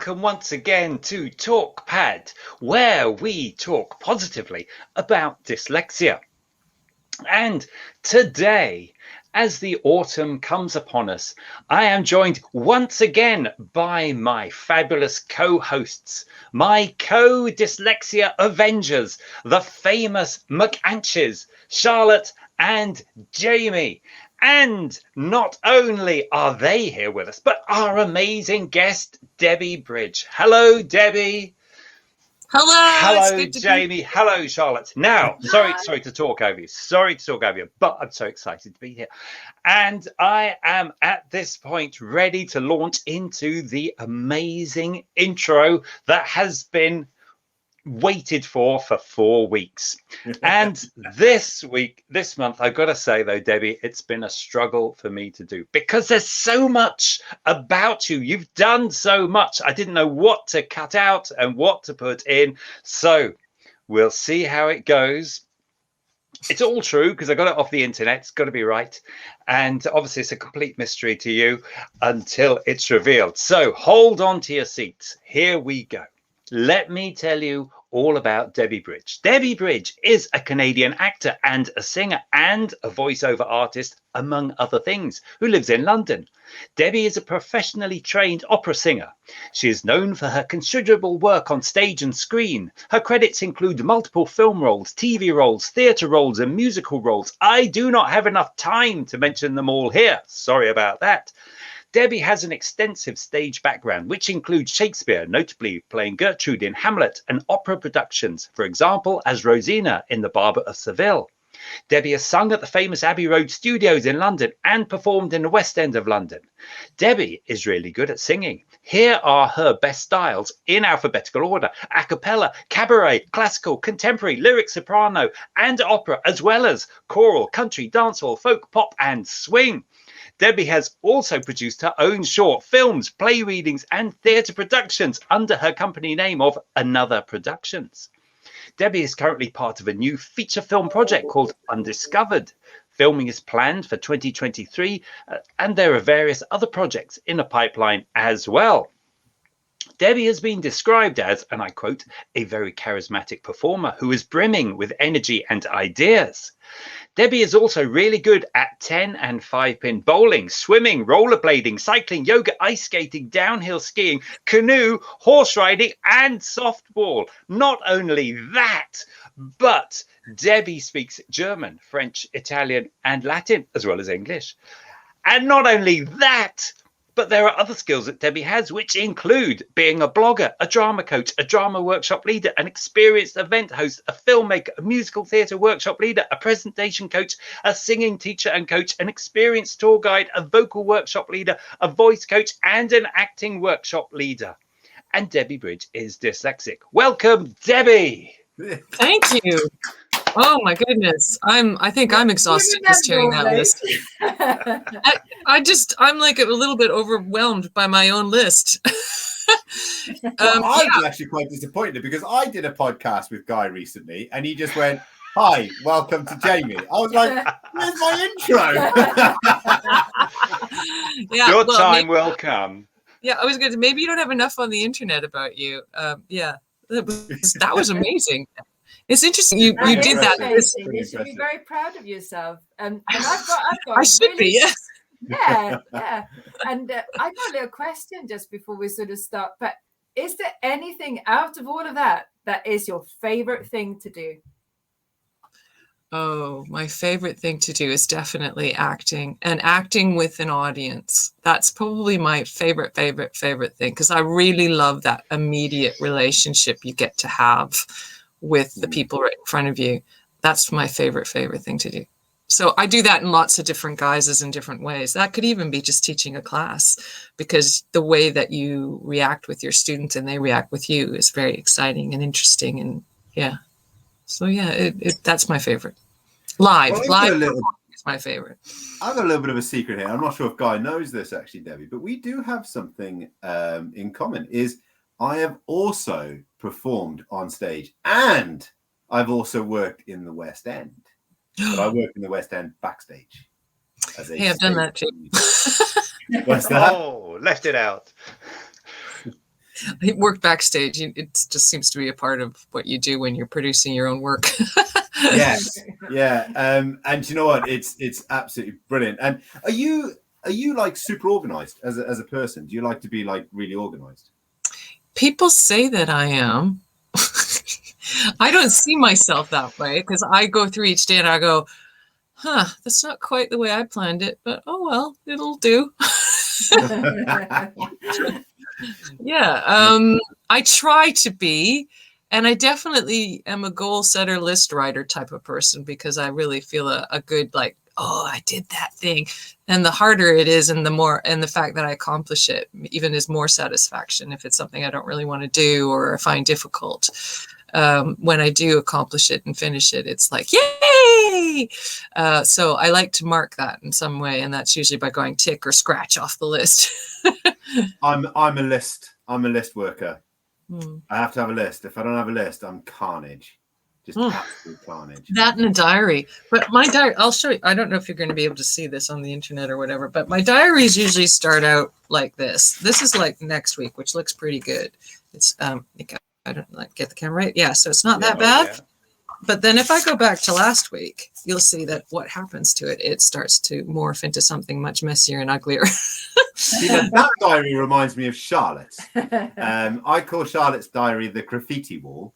welcome once again to TalkPad, where we talk positively about dyslexia. And today, as the autumn comes upon us, I am joined once again by my fabulous co-hosts, my co-dyslexia avengers, the famous McAnshes, Charlotte and Jamie. And not only are they here with us, but our amazing guest, Debbie Bridge. Hello, Debbie. Hello, Jamie. Hello, Charlotte. Now, sorry to talk over you. But I'm so excited to be here. And I am at this point ready to launch into the amazing intro that has been waited for 4 weeks. And this month, I've got to say though, Debbie, it's been a struggle for me to do because there's so much about you. You've done so much. I didn't know what to cut out and what to put in. So we'll see how it goes. It's all true because I got it off the internet. It's got to be right. And obviously it's a complete mystery to you until it's revealed. So hold on to your seats. Here we go. Let me tell you all about Debbie Bridge. Debbie Bridge is a Canadian actor and a singer and a voiceover artist, among other things, who lives in London. Debbie is a professionally trained opera singer. She is known for her considerable work on stage and screen. Her credits include multiple film roles, TV roles, theatre roles, and musical roles. I do not have enough time to mention them all here. Sorry about that. Debbie has an extensive stage background, which includes Shakespeare, notably playing Gertrude in Hamlet, and opera productions, for example, as Rosina in The Barber of Seville. Debbie has sung at the famous Abbey Road Studios in London and performed in the West End of London. Debbie is really good at singing. Here are her best styles in alphabetical order: a cappella, cabaret, classical, contemporary, lyric, soprano, and opera, as well as choral, country, dancehall, folk, pop, and swing. Debbie has also produced her own short films, play readings, and theatre productions under her company name of Another Productions. Debbie is currently part of a new feature film project called Undiscovered. Filming is planned for 2023, and there are various other projects in the pipeline as well. Debbie has been described as, and I quote, a very charismatic performer who is brimming with energy and ideas. Debbie is also really good at 10 and 5-pin bowling, swimming, rollerblading, cycling, yoga, ice skating, downhill skiing, canoe, horse riding, and softball. Not only that, but Debbie speaks German, French, Italian, and Latin, as well as English. And not only that, but there are other skills that Debbie has, which include being a blogger, a drama coach, a drama workshop leader, an experienced event host, a filmmaker, a musical theatre workshop leader, a presentation coach, a singing teacher and coach, an experienced tour guide, a vocal workshop leader, a voice coach, and an acting workshop leader. And Debbie Bridge is dyslexic. Welcome, Debbie. Thank you. Oh my goodness. I think I'm exhausted just hearing that list. I'm like a little bit overwhelmed by my own list. I'm actually quite disappointed because I did a podcast with Guy recently and he just went, "Hi, welcome to Jamie." I was like, "Where's my intro?" Your time will come. Yeah, I was going to, maybe you don't have enough on the internet about you. That was amazing. It's interesting you did that. You should be very proud of yourself. And I've got I should be, yes. Yeah. And I got a little question just before we sort of start. But is there anything out of all of that is your favorite thing to do? Oh, my favorite thing to do is definitely acting, and acting with an audience. That's probably my favorite thing, because I really love that immediate relationship you get to have with the people right in front of you. That's my favorite thing to do. So I do that in lots of different guises in different ways. That could even be just teaching a class, because the way that you react with your students and they react with you is very exciting and interesting. And that's my favorite. Live is my favorite. I've got a little bit of a secret here. I'm not sure if Guy knows this actually, Debbie, but we do have something in common. Is I have also performed on stage and I've also worked in the West End. But I work in the West End backstage. Hey, I've done that too. What's that? Oh, left it out. It worked backstage. It just seems to be a part of what you do when you're producing your own work. Yes, yeah. And you know what? It's absolutely brilliant. And are you like super organized as a person? Do you like to be like really organized? People say that I am. I don't see myself that way because I go through each day and I go, that's not quite the way I planned it, but oh well, it'll do. Yeah, I try to be, and I definitely am a goal setter, list writer type of person because I really feel a good like, oh, I did that thing. And the harder it is and the fact that I accomplish it even is more satisfaction if it's something I don't really want to do or I find difficult. When I do accomplish it and finish it, it's like, yay! So I like to mark that in some way. And that's usually by going tick or scratch off the list. I'm a list worker. I have to have a list. If I don't have a list, I'm carnage. Just absolute carnage. That in a diary. But my diary, I'll show you. I don't know if you're going to be able to see this on the internet or whatever, but my diaries usually start out like this. This is like next week, which looks pretty good. It's, I don't like get the camera right. Yeah. So it's not that bad. Yeah. But then if I go back to last week, you'll see that what happens to it, it starts to morph into something much messier and uglier. See, that diary reminds me of Charlotte's. I call Charlotte's diary the graffiti wall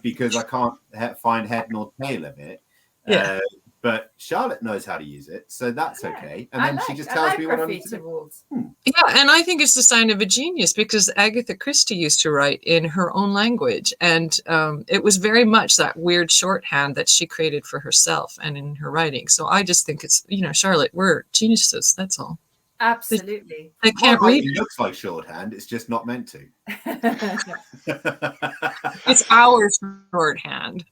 because I can't find head nor tail of it. Yeah. But Charlotte knows how to use it, so that's okay. And then she just tells me what I need to do. Yeah, and I think it's a sign of a genius because Agatha Christie used to write in her own language. And it was very much that weird shorthand that she created for herself and in her writing. So I just think it's, Charlotte, we're geniuses. That's all. Absolutely. I can't read. It looks like shorthand. It's just not meant to. It's our shorthand.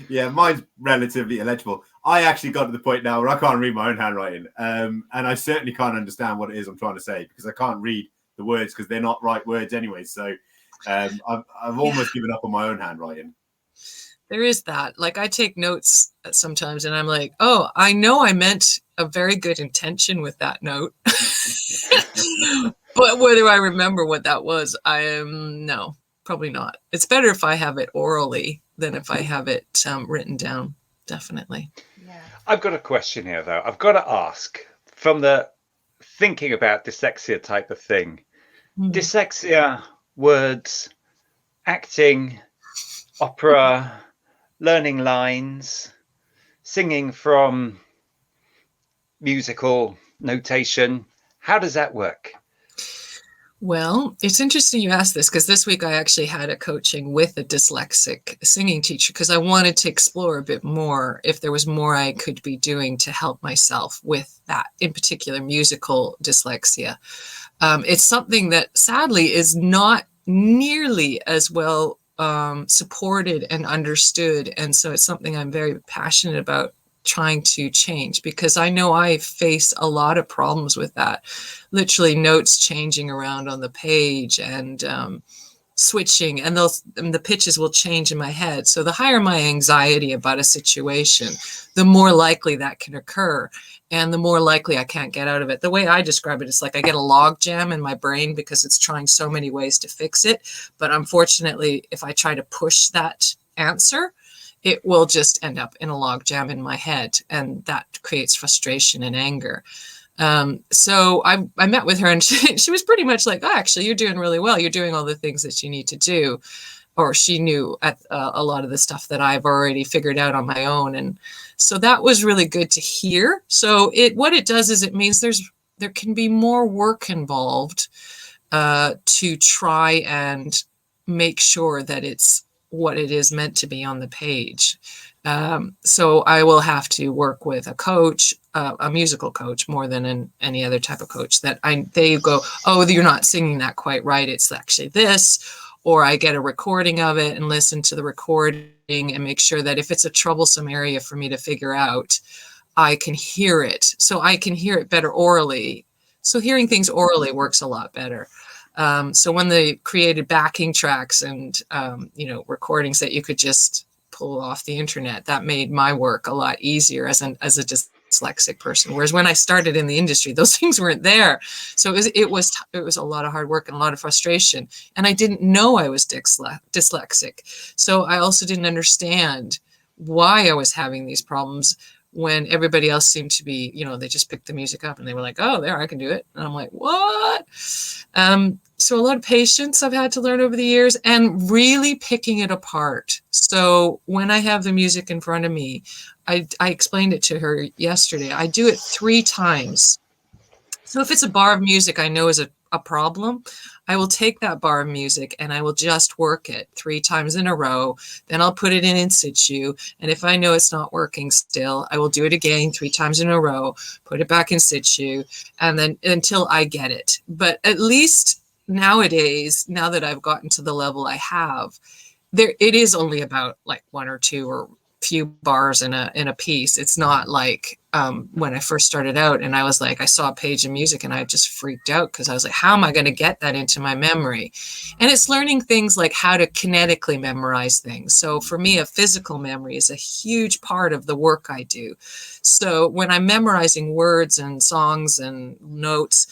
Yeah, mine's relatively illegible. I actually got to the point now where I can't read my own handwriting. And I certainly can't understand what it is I'm trying to say because I can't read the words because they're not right words anyway. So I've almost given up on my own handwriting. There is that. Like I take notes sometimes and I'm like, oh, I know I meant a very good intention with that note. But whether I remember what that was, no, probably not. It's better if I have it orally than if I have it written down. Definitely. Yeah. I've got a question here, though. I've got to ask from the thinking about dyslexia type of thing. Dyslexia, words, acting, opera, learning lines, singing from musical notation. How does that work? Well, it's interesting you asked this because this week I actually had a coaching with a dyslexic singing teacher because I wanted to explore a bit more if there was more I could be doing to help myself with that, in particular musical dyslexia. It's something that sadly is not nearly as well supported and understood. And so it's something I'm very passionate about trying to change because I know I face a lot of problems with that. Literally notes changing around on the page and switching, and the pitches will change in my head. So the higher my anxiety about a situation, the more likely that can occur and the more likely I can't get out of it. The way I describe it is like I get a log jam in my brain because it's trying so many ways to fix it. But unfortunately, if I try to push that answer, it will just end up in a log jam in my head, and that creates frustration and anger. So I met with her and she was pretty much like, oh, actually, you're doing really well. You're doing all the things that you need to do. Or she knew at a lot of the stuff that I've already figured out on my own. And so that was really good to hear. So what it does is it means there can be more work involved to try and make sure that it's what it is meant to be on the page. So I will have to work with a coach, a musical coach, more than any other type of coach that they go, oh, you're not singing that quite right. It's actually this, or I get a recording of it and listen to the recording and make sure that if it's a troublesome area for me to figure out, I can hear it. So I can hear it better orally. So hearing things orally works a lot better. So when they created backing tracks and, recordings that you could just pull off the internet, that made my work a lot easier as a dyslexic person. Whereas when I started in the industry, those things weren't there. So it was a lot of hard work and a lot of frustration. And I didn't know I was dyslexic. So I also didn't understand why I was having these problems when everybody else seemed to be, they just picked the music up and they were like, oh, there, I can do it. And I'm like, what? So a lot of patience I've had to learn over the years, and really picking it apart. So when I have the music in front of me, I explained it to her yesterday. I do it 3 times. So if it's a bar of music I know is a problem, I will take that bar of music and I will just work it 3 times in a row. Then I'll put it in situ. And if I know it's not working still, I will do it again 3 times in a row, put it back in situ, and then until I get it. But at least nowadays, now that I've gotten to the level I have, it is only about like 1 or 2 or few bars in a piece. It's not like when I first started out and I was like, I saw a page of music and I just freaked out because I was like, how am I going to get that into my memory? And it's learning things like how to kinetically memorize things. So for me, a physical memory is a huge part of the work I do. So when I'm memorizing words and songs and notes,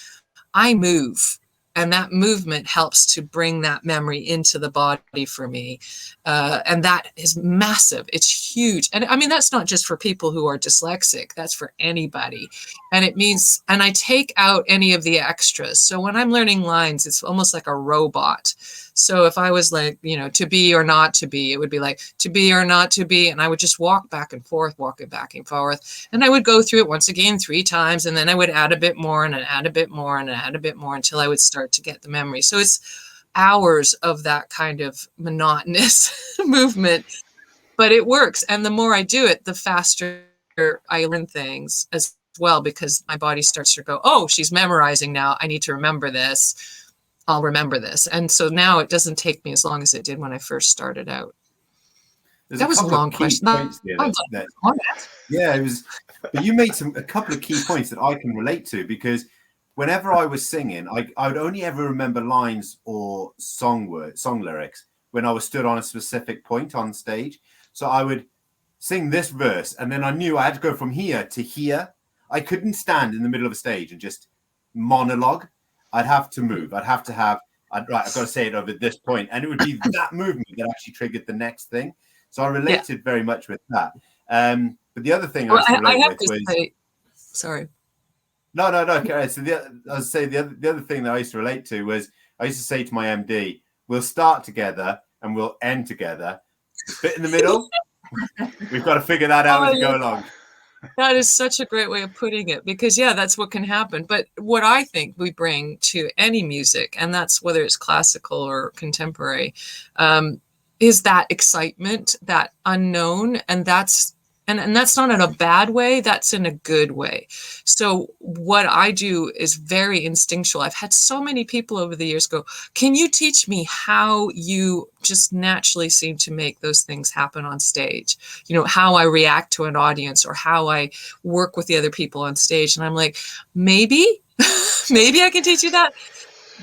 I move. And that movement helps to bring that memory into the body for me. And that is massive. It's huge. And I mean, that's not just for people who are dyslexic. That's for anybody. And it means, and I take out any of the extras. So when I'm learning lines, it's almost like a robot. So if I was like, to be or not to be, it would be like to be or not to be. And I would just walk back and forth, And I would go through it once again 3 times. And then I would add a bit more and add a bit more and add a bit more until I would start to get the memory. So it's hours of that kind of monotonous movement, but it works. And the more I do it, the faster I learn things as well, because my body starts to go, oh, she's memorizing now. I need to remember this. I'll remember this. And so now it doesn't take me as long as it did when I first started out. That was a long question. Yeah, it was. But you made a couple of key points that I can relate to, because whenever I was singing, I would only ever remember lines or song lyrics when I was stood on a specific point on stage. So I would sing this verse, and then I knew I had to go from here to here. I couldn't stand in the middle of a stage and just monologue. I'd have to move. I've got to say it over this point, and it would be that movement that actually triggered the next thing. So I related very much with that. But the other thing sorry. No. Okay. So the other thing that I used to relate to was I used to say to my MD, "We'll start together and we'll end together. The bit in the middle, we've got to figure that out as we go along." That is such a great way of putting it, because that's what can happen. But what I think we bring to any music, and that's whether it's classical or contemporary, is that excitement, that unknown, and that's not in a bad way, that's in a good way. So what I do is very instinctual. I've had so many people over the years go, can you teach me how you just naturally seem to make those things happen on stage? How I react to an audience or how I work with the other people on stage. And I'm like, maybe I can teach you that.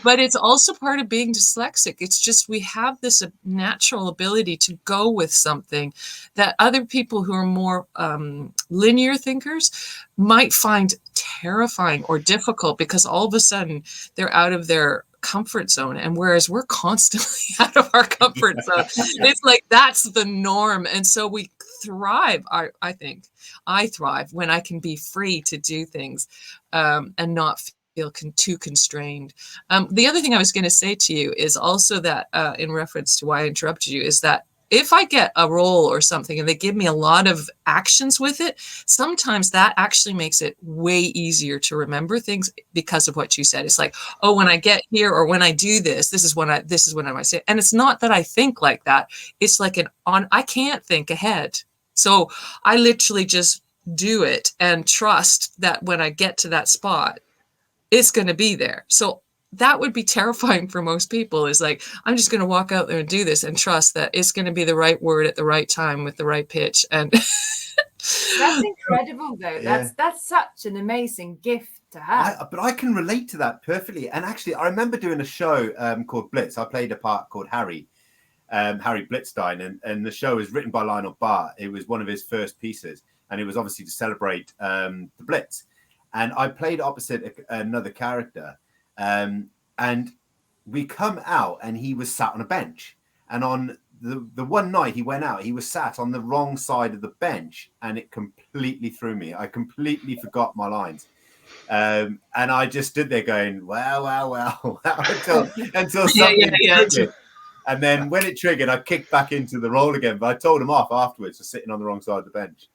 But it's also part of being dyslexic. It's just we have this natural ability to go with something that other people who are more linear thinkers might find terrifying or difficult, because all of a sudden they're out of their comfort zone. And whereas we're constantly out of our comfort zone, it's like that's the norm. And so we thrive. I think I thrive when I can be free to do things and not feel too constrained. The other thing I was going to say to you is also that in reference to why I interrupted you, is that if I get a role or something and they give me a lot of actions with it, sometimes that actually makes it way easier to remember things because of what you said. It's like, oh, when I get here or when I do this, this is when I might say. And it's not that I think like that. It's like I can't think ahead. So I literally just do it and trust that when I get to that spot, it's going to be there. So that would be terrifying for most people, is like, I'm just going to walk out there and do this and trust that it's going to be the right word at the right time with the right pitch. And that's incredible, though. Yeah. That's such an amazing gift to have. But I can relate to that perfectly. And actually, I remember doing a show called Blitz. I played a part called Harry Blitzstein, and the show was written by Lionel Barr. It was one of his first pieces. and it was obviously to celebrate the Blitz. And I played opposite another character, and we come out, and he was sat on a bench. And on the one night he went out, he was sat on the wrong side of the bench, and it completely threw me. I completely forgot my lines. And I just stood there going, well, until something triggered. And then when it triggered, I kicked back into the role again. But I told him off afterwards for sitting on the wrong side of the bench.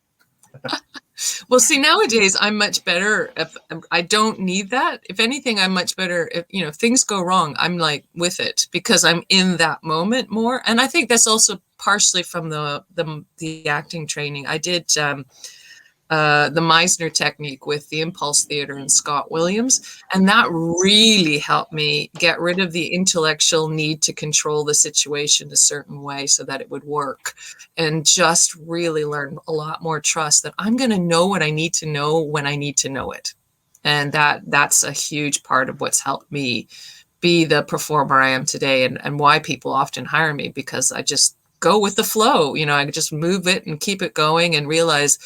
Well, see, nowadays I'm much better. If I don't need that. If anything, I'm much better. If things go wrong, I'm like with it because I'm in that moment more. And I think that's also partially from the acting training. I did the Meisner technique with the Impulse Theater and Scott Williams, and that really helped me get rid of the intellectual need to control the situation a certain way so that it would work, and just really learn a lot more trust that I'm going to know what I need to know when I need to know it. And that's a huge part of what's helped me be the performer I am today, and why people often hire me, because I just go with the flow. I just move it and keep it going, and realize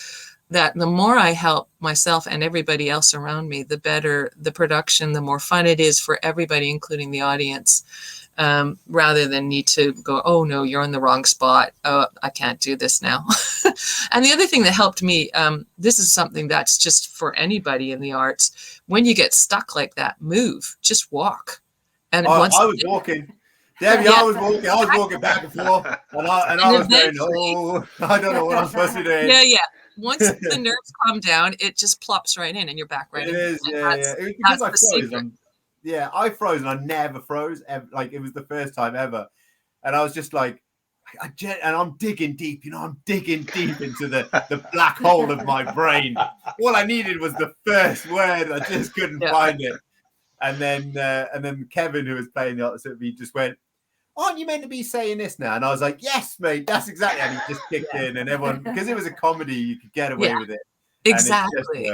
that the more I help myself and everybody else around me, the better the production, the more fun it is for everybody, including the audience, rather than need to go, oh no, you're in the wrong spot. Oh, I can't do this now. And the other thing that helped me, this is something that's just for anybody in the arts. When you get stuck like that, move, just walk. And I was walking. Debbie, I was walking back and forth, and I was going, oh, I don't know what I'm supposed to be doing. Yeah. Once the nerves calm down, it just plops right in, and you're back right in. It is, yeah. It was because I froze. I froze, and I never froze. Like, it was the first time ever, and I was just like, and I'm digging deep. I'm digging deep into the black hole of my brain. All I needed was the first word. I just couldn't find it. And then Kevin, who was playing the opposite of me, just went, aren't you meant to be saying this now? And I was like, yes, mate, that's exactly. And he just kicked in, and everyone, because it was a comedy, you could get away with it. Exactly.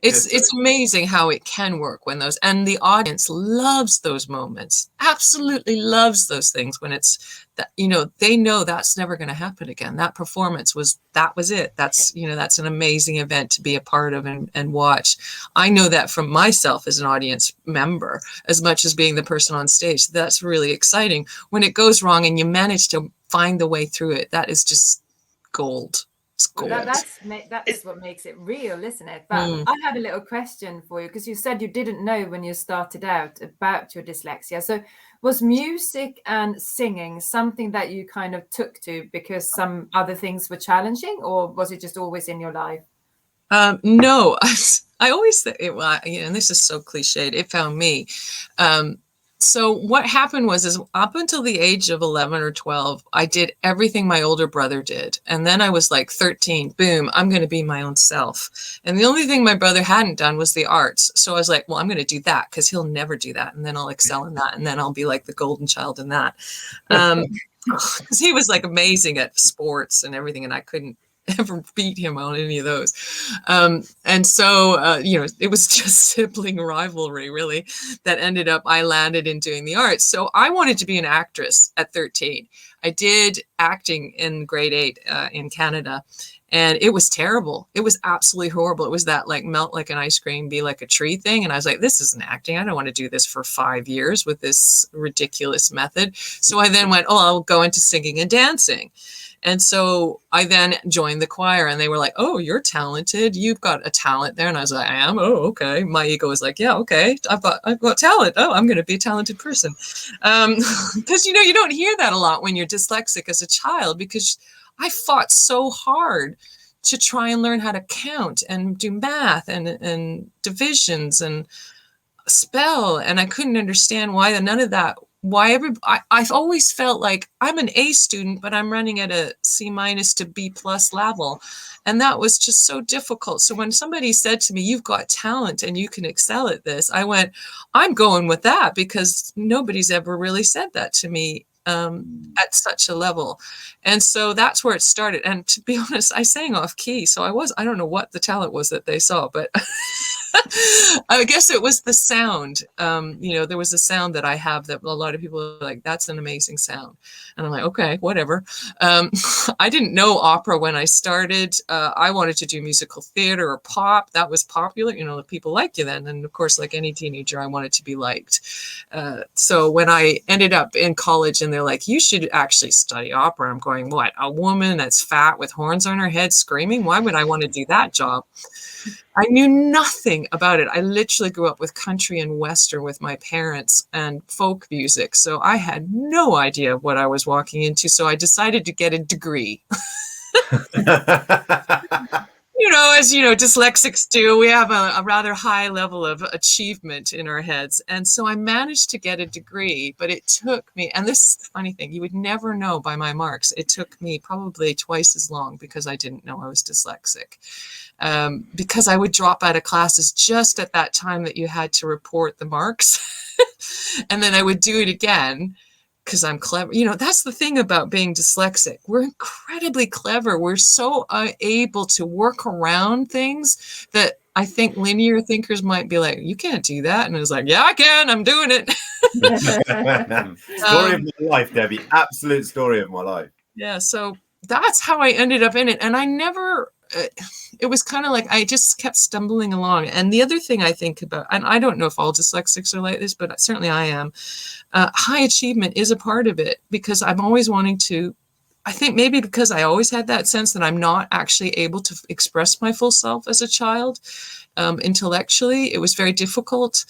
It's amazing how it can work when and the audience loves those moments, absolutely loves those things when it's that, they know that's never going to happen again. That performance was it. That's an amazing event to be a part of and watch. I know that from myself as an audience member, as much as being the person on stage. That's really exciting. When it goes wrong and you manage to find the way through it, that is just gold. Well, that's what makes it real, isn't it? But I had a little question for you, because you said you didn't know when you started out about your dyslexia. So was music and singing something that you kind of took to because some other things were challenging, or was it just always in your life? No, I always think, and this is so cliched, it found me. So what happened is up until the age of 11 or 12, I did everything my older brother did. And then I was like 13, boom, I'm going to be my own self. And the only thing my brother hadn't done was the arts. So I was like, well, I'm going to do that because he'll never do that. And then I'll excel in that. And then I'll be like the golden child in that. Because he was like amazing at sports and everything. And I couldn't ever beat him on any of those. And so, it was just sibling rivalry, really, that ended up, I landed in doing the arts. So I wanted to be an actress at 13. I did acting in grade 8 in Canada, and it was terrible. It was absolutely horrible. It was that like melt like an ice cream, be like a tree thing. And I was like, this isn't acting. I don't want to do this for 5 years with this ridiculous method. So I then went, I'll go into singing and dancing. And so I then joined the choir, and they were like, oh, you're talented. You've got a talent there. And I was like, I am. Oh, okay. My ego was like, yeah, okay. I've got talent. Oh, I'm going to be a talented person. Because, you don't hear that a lot when you're dyslexic as a child, because I fought so hard to try and learn how to count and do math and divisions and spell. And I couldn't understand why none of that. I've always felt like I'm an A student, but I'm running at a C- to B+ level. And that was just so difficult. So when somebody said to me, you've got talent and you can excel at this, I went, I'm going with that, because nobody's ever really said that to me at such a level. And so that's where it started. And to be honest, I sang off key. So I don't know what the talent was that they saw, but I guess it was the sound. There was a sound that I have that a lot of people are like, that's an amazing sound. And I'm like, okay, whatever. I didn't know opera when I started. I wanted to do musical theater or pop. That was popular. People like you then. And of course, like any teenager, I wanted to be liked. So when I ended up in college and they're like, you should actually study opera. I'm going, what? A woman that's fat with horns on her head screaming? Why would I want to do that job? I knew nothing about it. I literally grew up with country and western with my parents and folk music. So I had no idea what I was walking into. So I decided to get a degree. As dyslexics do, we have a rather high level of achievement in our heads. And so I managed to get a degree, but it took me, and this is the funny thing, you would never know by my marks. It took me probably twice as long because I didn't know I was dyslexic. Because I would drop out of classes just at that time that you had to report the marks. And then I would do it again because I'm clever. That's the thing about being dyslexic. We're incredibly clever. We're so able to work around things that I think linear thinkers might be like, you can't do that. And it's like, yeah, I can. I'm doing it. Story of my life, Debbie. Absolute story of my life. Yeah. So that's how I ended up in it. And I never... it was kind of like I just kept stumbling along. And the other thing I think about, and I don't know if all dyslexics are like this, but certainly I am, high achievement is a part of it because I'm always wanting to, I think maybe because I always had that sense that I'm not actually able to express my full self as a child. Intellectually, it was very difficult.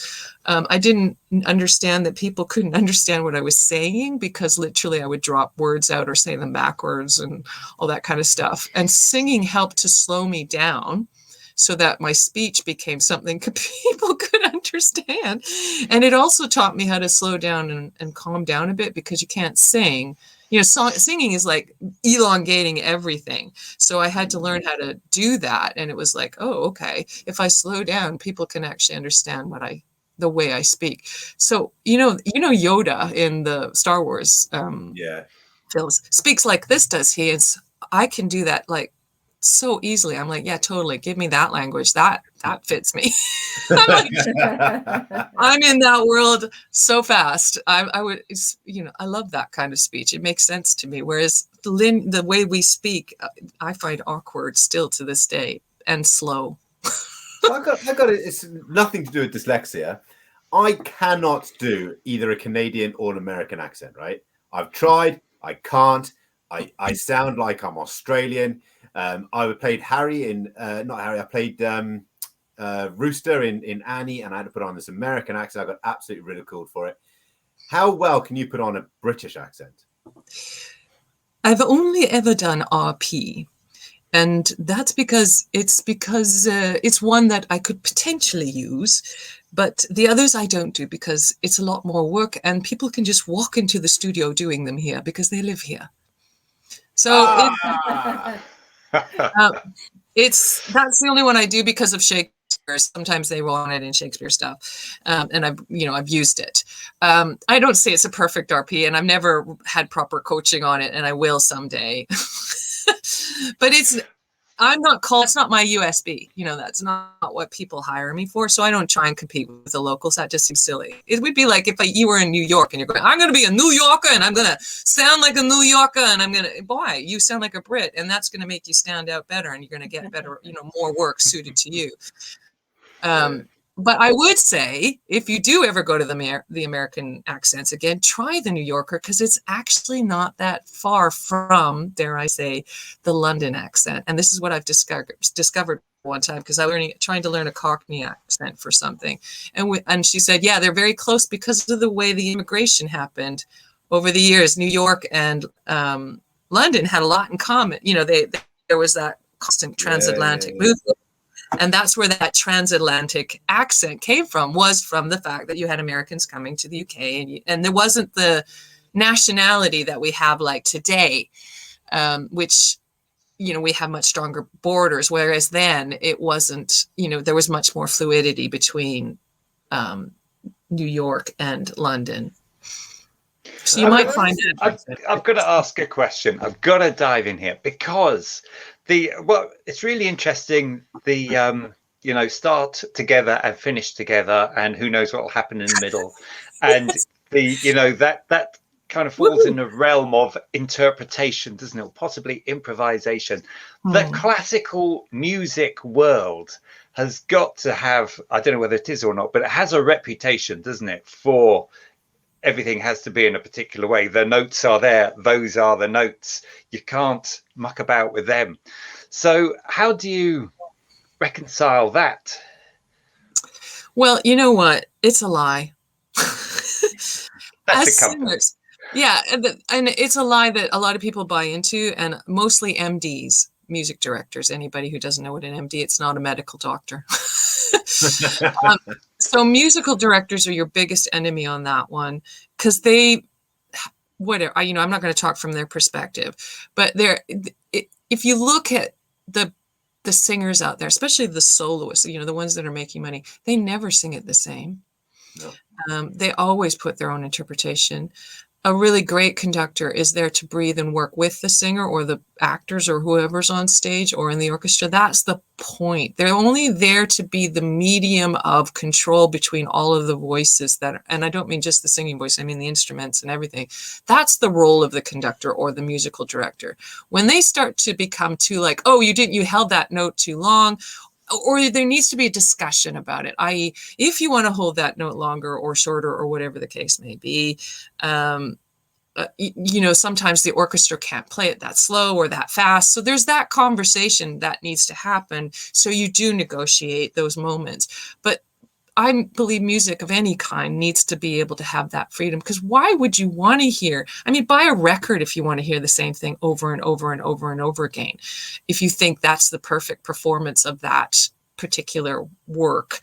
I didn't understand that people couldn't understand what I was saying because literally I would drop words out or say them backwards and all that kind of stuff. And singing helped to slow me down so that my speech became something people could understand. And it also taught me how to slow down and calm down a bit because you can't sing. Singing is like elongating everything. So I had to learn how to do that. And it was like, oh, okay. If I slow down, people can actually understand the way I speak. So, Yoda in the Star Wars films speaks like this, does he? And I can do that like so easily. I'm like, yeah, totally. Give me that language. That fits me. I'm in that world so fast. I would, I love that kind of speech. It makes sense to me. Whereas the way we speak, I find awkward still to this day and slow. I got it. It's nothing to do with dyslexia. I cannot do either a Canadian or an American accent, right? I've tried. I can't. I sound like I'm Australian. I played Harry in not Harry. I played Rooster in Annie, and I had to put on this American accent. I got absolutely ridiculed for it. How well can you put on a British accent? I've only ever done RP, and that's because it's one that I could potentially use, but the others I don't do because it's a lot more work, and people can just walk into the studio doing them here because they live here. So that's the only one I do because of Shakespeare. Sometimes they want it in Shakespeare stuff, and I've used it. I don't say it's a perfect RP, and I've never had proper coaching on it, and I will someday. But it's not my USB. That's not what people hire me for. So I don't try and compete with the locals. That just seems silly. It would be like if you were in New York and you're going, I'm going to be a New Yorker and I'm going to sound like a New Yorker and boy, you sound like a Brit, and that's going to make you stand out better and you're going to get better, more work suited to you. But I would say if you do ever go to the American accents again, try the New Yorker because it's actually not that far from, dare I say, the London accent. And this is what I've discovered one time because I was trying to learn a Cockney accent for something. And she said, yeah, they're very close because of the way the immigration happened over the years. New York and London had a lot in common. There was that constant transatlantic movement. And that's where that transatlantic accent came from, was from the fact that you had Americans coming to the UK and there wasn't the nationality that we have like today, which, we have much stronger borders, whereas then it wasn't, there was much more fluidity between New York and London. So you might find it. I've got to ask a question. I've got to dive in here because it's really interesting. start together and finish together, and who knows what will happen in the middle. And that kind of falls in the realm of interpretation, doesn't it? Or possibly improvisation. The classical music world has got to have, I don't know whether it is or not, but it has a reputation, doesn't it, for everything has to be in a particular way. The notes are there, those are the notes. You can't muck about with them. So how do you reconcile that? Well, you know what? It's a lie. That's a comfort. Yeah, and it's a lie that a lot of people buy into, and mostly MDs, music directors. Anybody who doesn't know what an MD, it's not a medical doctor. So musical directors are your biggest enemy on that one, because I'm not going to talk from their perspective, but if you look at the singers out there, especially the soloists, the ones that are making money, they never sing it the same. No. They always put their own interpretation. A really great conductor is there to breathe and work with the singer or the actors or whoever's on stage or in the orchestra. That's the point. They're only there to be the medium of control between all of the voices and I don't mean just the singing voice, I mean the instruments and everything. That's the role of the conductor or the musical director. When they start to become too you held that note too long, or there needs to be a discussion about it, i.e. if you want to hold that note longer or shorter or whatever the case may be, sometimes the orchestra can't play it that slow or that fast. So there's that conversation that needs to happen. So you do negotiate those moments. But I believe music of any kind needs to be able to have that freedom, because why would you want to buy a record if you want to hear the same thing over and over and over and over again, if you think that's the perfect performance of that particular work.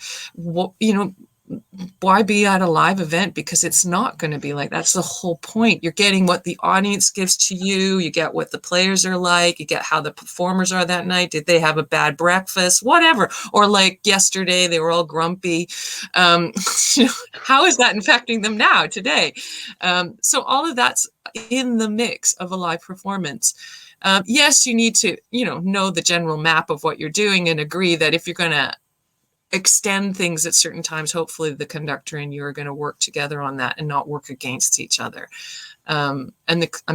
Why be at a live event? Because it's not going to be like that's the whole point. You're getting what the audience gives to you. You get what the players are like. You get how the performers are that night. Did they have a bad breakfast? Whatever. Or like yesterday, they were all grumpy. How is that infecting them now today? So all of that's in the mix of a live performance. Yes, you need to, know the general map of what you're doing and agree that if you're going to extend things at certain times, hopefully the conductor and you are going to work together on that and not work against each other. I'm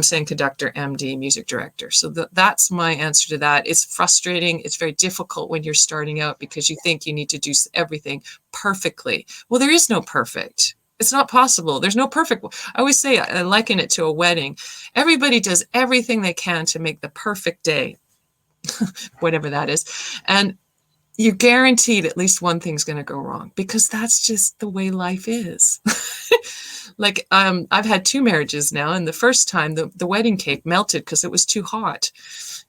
saying conductor, MD, music director. So that's my answer to that. It's frustrating. It's very difficult when you're starting out because you think you need to do everything perfectly. Well, there is no perfect. It's not possible. There's no perfect. I always say, I liken it to a wedding. Everybody does everything they can to make the perfect day, whatever that is. And you're guaranteed at least one thing's going to go wrong, because that's just the way life is. I've had 2 marriages now, and the first time the wedding cake melted because it was too hot.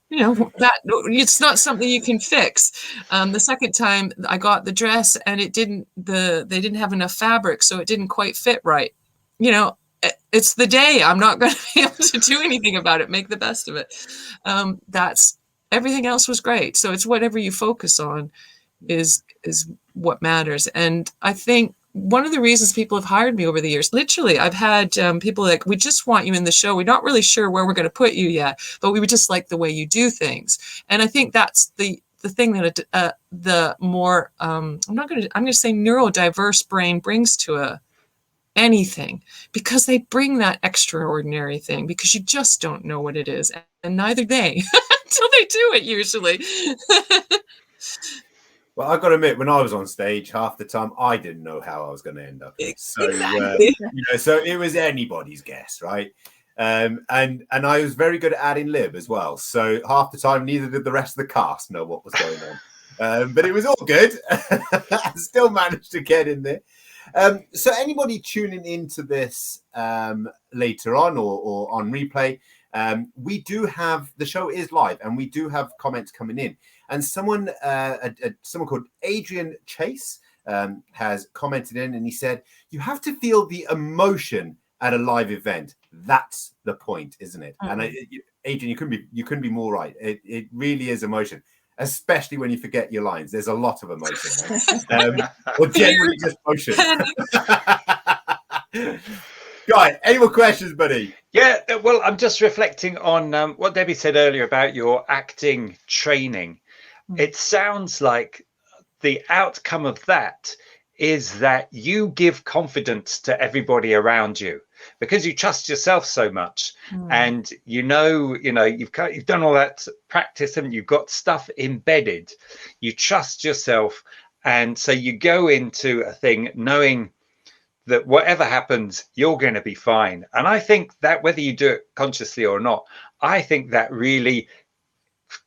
That it's not something you can fix. The second time I got the dress and they didn't have enough fabric, so it didn't quite fit right. It's the day. I'm not going to be able to do anything about it. Make the best of it. Everything else was great. So it's whatever you focus on is what matters. And I think one of the reasons people have hired me over the years, literally, I've had people like, we just want you in the show. We're not really sure where we're going to put you yet, but we would just like the way you do things. And I think that's the thing that the more, I'm going to say neurodiverse brain brings to anything, because they bring that extraordinary thing, because you just don't know what it is, and neither they until they do it usually. Well, I've got to admit, when I was on stage, half the time I didn't know how I was going to end up. So, exactly. So it was anybody's guess, right? And I was very good at adding lib as well. So half the time, neither did the rest of the cast know what was going on. But it was all good. I still managed to get in there. So anybody tuning into this later on or on replay, we do have, the show is live and we do have comments coming in. And someone called Adrian Chase has commented in, and he said, you have to feel the emotion at a live event. That's the point, isn't it? Mm-hmm. And Adrian, you couldn't be more right. It really is emotion, especially when you forget your lines. There's a lot of emotion, or generally just motion. Guy, any more questions, buddy? Yeah, well, I'm just reflecting on what Debbie said earlier about your acting training. It sounds like the outcome of that is that you give confidence to everybody around you because you trust yourself so much. And you've done all that practice and you've got stuff embedded. You trust yourself, and so you go into a thing knowing that whatever happens, you're going to be fine. And I think that whether you do it consciously or not, I think that really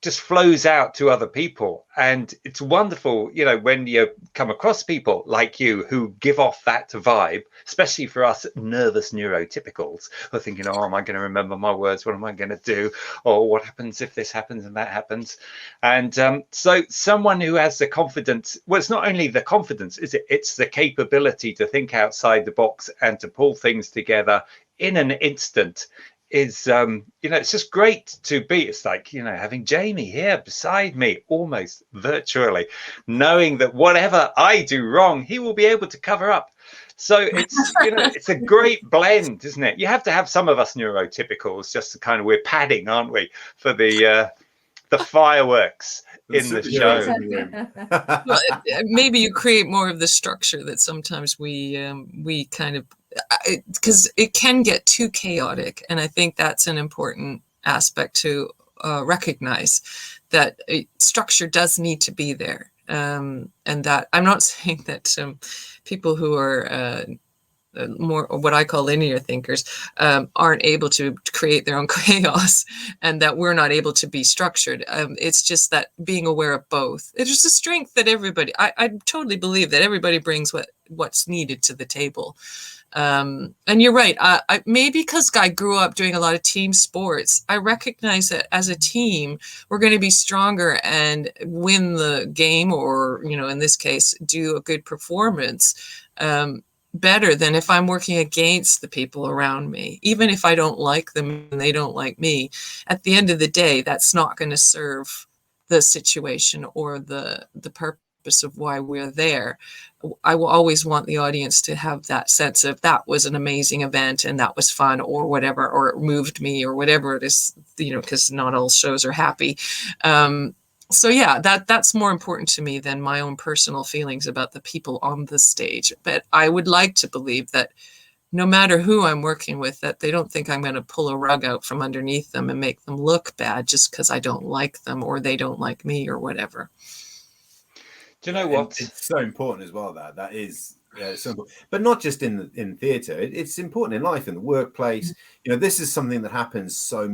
just flows out to other people. And it's wonderful, when you come across people like you who give off that vibe, especially for us nervous neurotypicals who are thinking, oh, am I going to remember my words? What am I going to do? Or what happens if this happens and that happens? And so someone who has the confidence, well, it's not only the confidence, is it? It's the capability to think outside the box and to pull things together in an instant. Is it's just great to be. It's like having Jamie here beside me, almost virtually, knowing that whatever I do wrong, he will be able to cover up. So it's it's a great blend, isn't it? You have to have some of us neurotypicals just to kind of, we're padding, aren't we, for the fireworks in the show. Well, maybe you create more of the structure that sometimes we kind of, because it can get too chaotic, and I think that's an important aspect to recognize, that structure does need to be there, and that I'm not saying that people who are more what I call linear thinkers aren't able to create their own chaos, and that we're not able to be structured. It's just that being aware of both. It's a strength that everybody, I totally believe that everybody brings what's needed to the table. And you're right. Maybe because I grew up doing a lot of team sports, I recognize that as a team, we're going to be stronger and win the game, or, in this case, do a good performance better than if I'm working against the people around me. Even if I don't like them and they don't like me, at the end of the day, that's not going to serve the situation or the purpose of why we're there. I will always want the audience to have that sense of that was an amazing event and that was fun, or whatever, or it moved me, or whatever it is, because not all shows are happy. So yeah, that's more important to me than my own personal feelings about the people on the stage. But I would like to believe that no matter who I'm working with, that they don't think I'm going to pull a rug out from underneath them and make them look bad just because I don't like them or they don't like me or whatever. Do you know what? It's so important as well, that is so important. But not just in theatre. It's important in life, in the workplace. This is something that happens so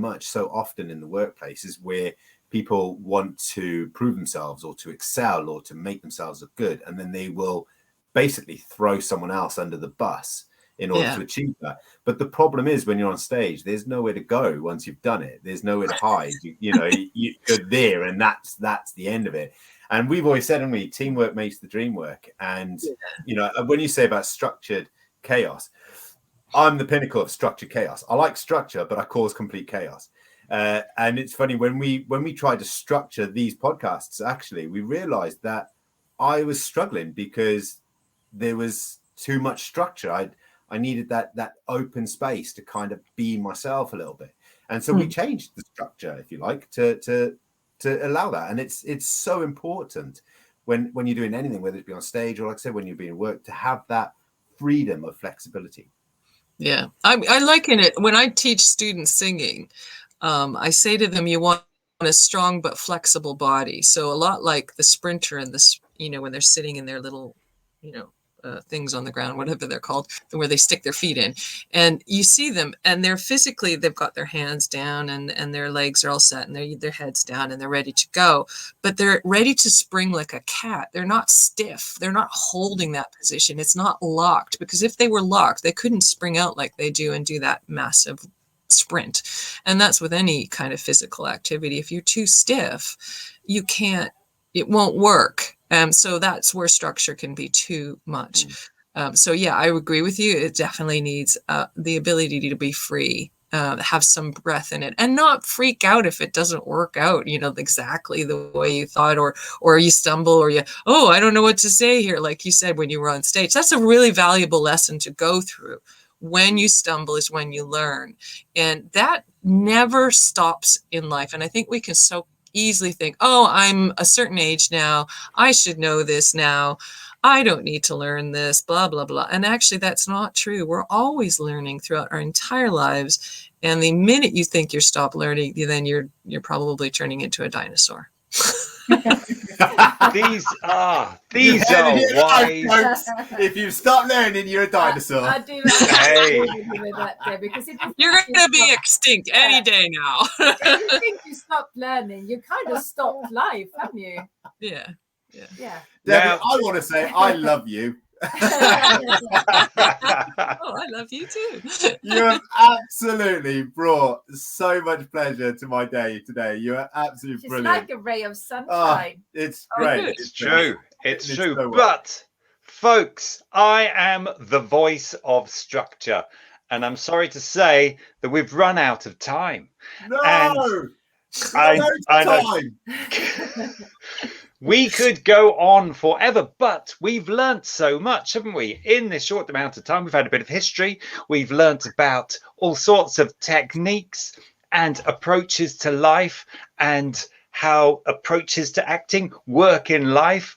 often in the workplace, is where people want to prove themselves or to excel or to make themselves look good, and then they will basically throw someone else under the bus in order to achieve that. But the problem is, when you're on stage, there's nowhere to go once you've done it. There's nowhere to hide. You're there, and that's the end of it. And we've always said, haven't we, teamwork makes the dream work. And when you say about structured chaos, I'm the pinnacle of structured chaos. I like structure, but I cause complete chaos. And it's funny, when we tried to structure these podcasts, actually, we realized that I was struggling because there was too much structure. I needed that open space to kind of be myself a little bit. And so we changed the structure, if you like, to allow that. And it's so important when you're doing anything, whether it be on stage or, like I said, when you're being worked, to have that freedom of flexibility. Yeah. I liken it when I teach students singing. I say to them, you want a strong but flexible body. So a lot like the sprinter and this, when they're sitting in their little, things on the ground, whatever they're called, where they stick their feet in, and you see them, and they've got their hands down and their legs are all set and their heads down and they're ready to go, but they're ready to spring like a cat. They're not stiff. They're not holding that position. It's not locked, because if they were locked, they couldn't spring out like they do and do that massive sprint. And that's with any kind of physical activity. If you're too stiff, it won't work. So that's where structure can be too much. So yeah, I agree with you. It definitely needs the ability to be free, have some breath in it, and not freak out if it doesn't work out, exactly the way you thought, or you stumble, or I don't know what to say here. Like you said, when you were on stage, that's a really valuable lesson to go through. When you stumble is when you learn. And that never stops in life. And I think we can so easily think, oh, I'm a certain age now, I should know this now, I don't need to learn this, blah, blah, blah. And actually, that's not true. We're always learning throughout our entire lives. And the minute you think you're stopped learning, then you're probably turning into a dinosaur. These are wise. If you stop learning, you're a dinosaur. I do Hey. agree with that, Debbie, because if You're going to be extinct any day now. if you think you stopped learning, you kind of stopped life, haven't you? Yeah. Yeah. Debbie, Now- I want to say I love you. Oh, I love you too. You have absolutely brought so much pleasure to my day today. You are absolutely She's brilliant. like a ray of sunshine. It's Oh, great. good. It's true. It's true. so well. But, folks, I am the voice of structure. And I'm sorry to say that we've run out of time. No! And I know. time. We could go on forever, but we've learnt so much, haven't we? In this short amount of time, we've had a bit of history. We've learnt about all sorts of techniques and approaches to life and how approaches to acting work in life.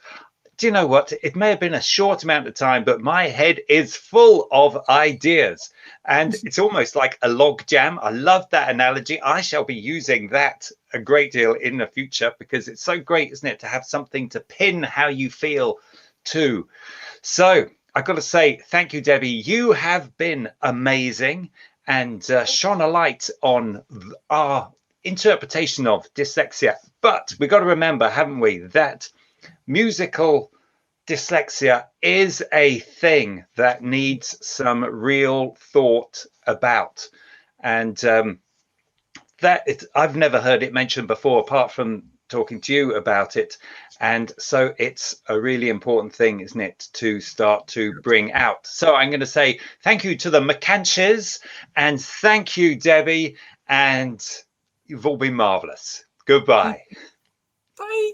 Do you know what? It may have been a short amount of time, but my head is full of ideas. And it's almost like a log jam. I love that analogy. I shall be using that a great deal in the future because it's so great, isn't it, to have something to pin how you feel to. So I've got to say thank you, Debbie. You have been amazing and shone a light on our interpretation of dyslexia. But we've got to remember, haven't we, that musical dyslexia is a thing that needs some real thought about. And I've never heard it mentioned before, apart from talking to you about it. And so it's a really important thing, isn't it, to start to bring out. So I'm going to say thank you to the McAnshes and thank you, Debbie. And you've all been marvelous. Goodbye. Bye.